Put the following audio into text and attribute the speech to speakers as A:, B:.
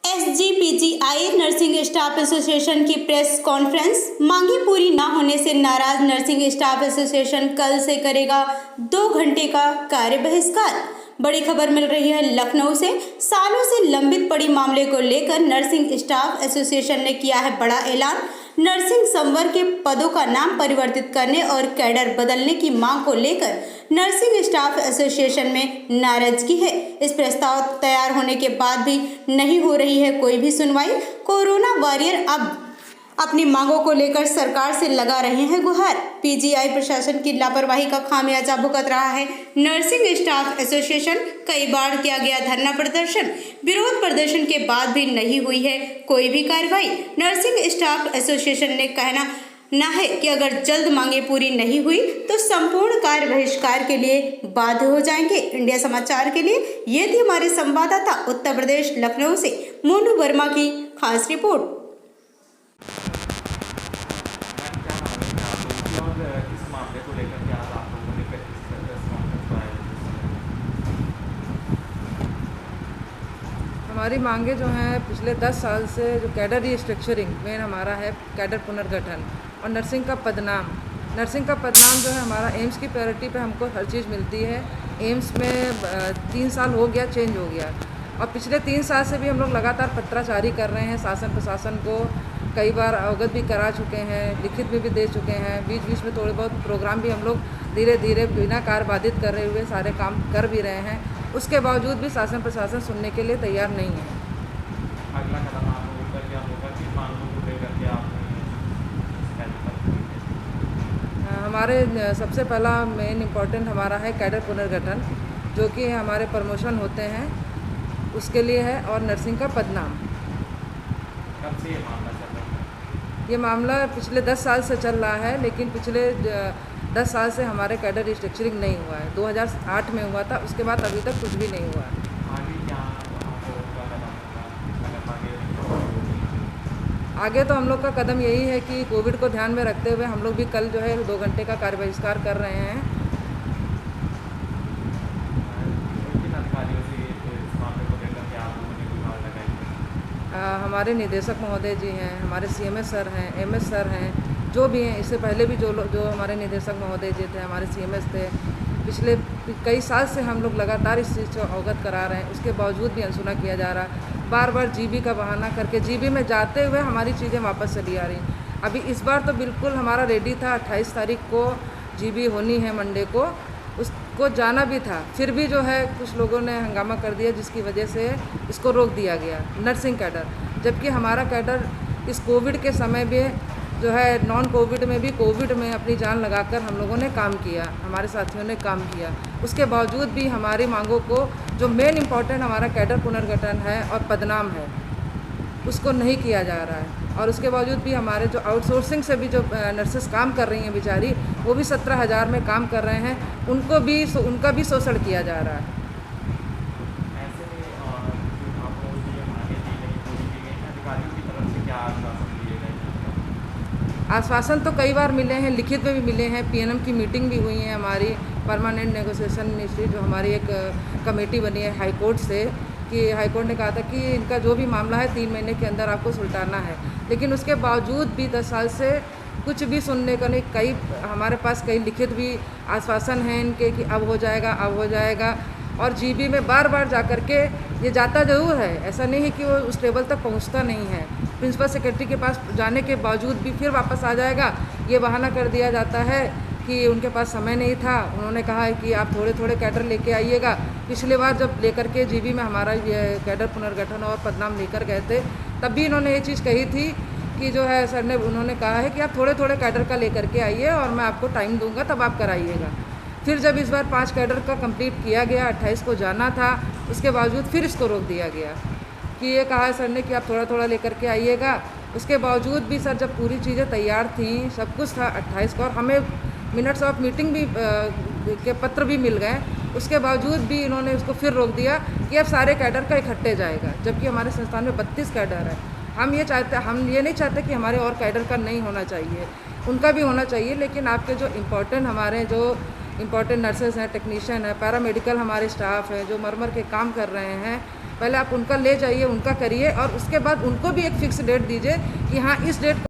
A: SGPGI nursing staff association की press conference. मांगे पूरी न होने से नाराज नर्सिंग स्टाफ एसोसिएशन कल से करेगा 2 घंटे का कार्य बहिष्कार। बड़ी खबर मिल रही है लखनऊ से। सालों से लंबित पड़ी मामले को लेकर नर्सिंग स्टाफ एसोसिएशन ने किया है बड़ा ऐलान। नर्सिंग संवर्ग के पदों का नाम परिवर्तित करने और कैडर बदलने की मांग को लेकर नर्सिंग स्टाफ एसोसिएशन में नाराजगी है। इस प्रस्ताव तैयार होने के बाद भी नहीं हो रही है कोई भी सुनवाई। कोरोना वॉरियर अब अपनी मांगों को लेकर सरकार से लगा रहे हैं गुहार। पीजीआई प्रशासन की लापरवाही का खामियाजा भुगत रहा है नर्सिंग स्टाफ एसोसिएशन। कई बार किया गया धरना प्रदर्शन, विरोध प्रदर्शन के बाद भी नहीं हुई है कोई भी कार्रवाई। नर्सिंग स्टाफ एसोसिएशन ने कहना ना है कि अगर जल्द मांगे पूरी नहीं हुई तो संपूर्ण कार्य बहिष्कार के लिए बाध्य हो जाएंगे। इंडिया समाचार के लिए ये थी हमारे संवाददाता उत्तर प्रदेश लखनऊ से मोनू वर्मा की खास रिपोर्ट।
B: हमारी मांगे जो हैं पिछले 10 साल से जो कैडर रिस्ट्रक्चरिंग मेन हमारा है, कैडर पुनर्गठन और नर्सिंग का पदनाम। नर्सिंग का पदनाम जो है हमारा एम्स की प्रायोरिटी पे हमको हर चीज़ मिलती है। एम्स में 3 साल हो गया चेंज हो गया और पिछले 3 साल से भी हम लोग लगातार पत्राचारी कर रहे हैं शासन प्रशासन को। कई बार अवगत भी करा चुके हैं, लिखित में भी दे चुके हैं। बीच बीच में थोड़े बहुत प्रोग्राम भी हम लोग धीरे धीरे बिना कार्य बाधित कर रहे हुए सारे काम कर भी रहे हैं। उसके बावजूद भी शासन प्रशासन सुनने के लिए तैयार नहीं है।
C: अगला कदम आपका क्या होगा कि मांगों को लेकर के आप
B: हमारे सबसे पहला मेन इम्पोर्टेंट हमारा है कैडर पुनर्गठन, जो कि हमारे प्रमोशन होते हैं उसके लिए है, और नर्सिंग का पदनाम।
C: कब से ये मामला चल रहा है?
B: ये मामला पिछले 10 साल से चल रहा है, लेकिन पिछले 10 साल से हमारे कैडर रिस्ट्रक्चरिंग नहीं हुआ है। 2008 में हुआ था, उसके बाद अभी तक कुछ भी नहीं हुआ है। आगे तो हम लोग का कदम यही है कि कोविड को ध्यान में रखते हुए हम लोग भी कल जो है 2 घंटे का कार्य बहिष्कार कर रहे हैं। हमारे निदेशक महोदय जी हैं, हमारे CMS सर हैं, MS सर हैं, जो भी हैं। इससे पहले भी जो हमारे निदेशक महोदय जी थे, हमारे CMS थे। पिछले कई साल से हम लोग लगातार इस चीज़ को अवगत करा रहे हैं, उसके बावजूद भी अनसुना किया जा रहा है। बार बार GB का बहाना करके GB में जाते हुए हमारी चीज़ें वापस चली आ रही। अभी इस बार तो बिल्कुल हमारा रेडी था, 28 तारीख को GB होनी है मंडे को, उसको जाना भी था। फिर भी जो है कुछ लोगों ने हंगामा कर दिया, जिसकी वजह से इसको रोक दिया गया नर्सिंग कैडर। जबकि हमारा कैडर इस कोविड के समय में जो है नॉन कोविड में भी कोविड में अपनी जान लगाकर हम लोगों ने काम किया, हमारे साथियों ने काम किया। उसके बावजूद भी हमारी मांगों को, जो मेन इम्पॉर्टेंट हमारा कैडर पुनर्गठन है और पदनाम है, उसको नहीं किया जा रहा है। और उसके बावजूद भी हमारे जो आउटसोर्सिंग से भी जो नर्सेस काम कर रही हैं बेचारी, वो भी 17,000 में काम कर रहे हैं, उनका भी शोषण किया जा रहा है। आश्वासन तो कई बार मिले हैं, लिखित में भी मिले हैं। PNM की मीटिंग भी हुई है हमारी, परमानेंट नेगोशिएशन मिनिस्ट्री, जो हमारी एक कमेटी बनी है हाई कोर्ट से, कि हाई कोर्ट ने कहा था कि इनका जो भी मामला है 3 महीने के अंदर आपको सुलटाना है। लेकिन उसके बावजूद भी 10 साल से कुछ भी सुनने का नहीं। हमारे पास कई लिखित भी आश्वासन हैं इनके कि अब हो जाएगा, अब हो जाएगा। और GB में बार बार जा कर के ये जाता ज़रूर है, ऐसा नहीं है कि वो उस टेबल तक पहुंचता नहीं है। प्रिंसिपल सेक्रेटरी के पास जाने के बावजूद भी फिर वापस आ जाएगा। ये बहाना कर दिया जाता है कि उनके पास समय नहीं था, उन्होंने कहा है कि आप थोड़े थोड़े कैडर लेके आइएगा। पिछली बार जब लेकर के GB में हमारा ये कैडर पुनर्गठन और पदनाम लेकर गए थे, तब भी इन्होंने ये चीज़ कही थी कि जो है सर ने, उन्होंने कहा है कि आप थोड़े थोड़े कैडर का लेकर के आइए और मैं आपको टाइम दूंगा, तब आप कराइएगा। फिर जब इस बार 5 कैडर का कंप्लीट किया गया, 28 को जाना था, उसके बावजूद फिर इसको रोक दिया गया कि ये कहा सर ने कि आप थोड़ा थोड़ा लेकर के आइएगा। उसके बावजूद भी सर जब पूरी चीज़ें तैयार थी, सब कुछ था 28 को, और हमें मिनट्स ऑफ मीटिंग भी के पत्र भी मिल गए, उसके बावजूद भी इन्होंने उसको फिर रोक दिया कि अब सारे कैडर का इकट्ठे जाएगा। जबकि हमारे संस्थान में 32 कैडर है। हम ये नहीं चाहते कि हमारे और कैडर का नहीं होना चाहिए, उनका भी होना चाहिए। लेकिन आपके जो इम्पोर्टेंट नर्सेज हैं, टेक्नीशियन है, पैरामेडिकल हमारे स्टाफ हैं, जो मर के काम कर रहे हैं, पहले आप उनका ले जाइए, उनका करिए और उसके बाद उनको भी एक फिक्स डेट दीजिए कि हाँ इस डेट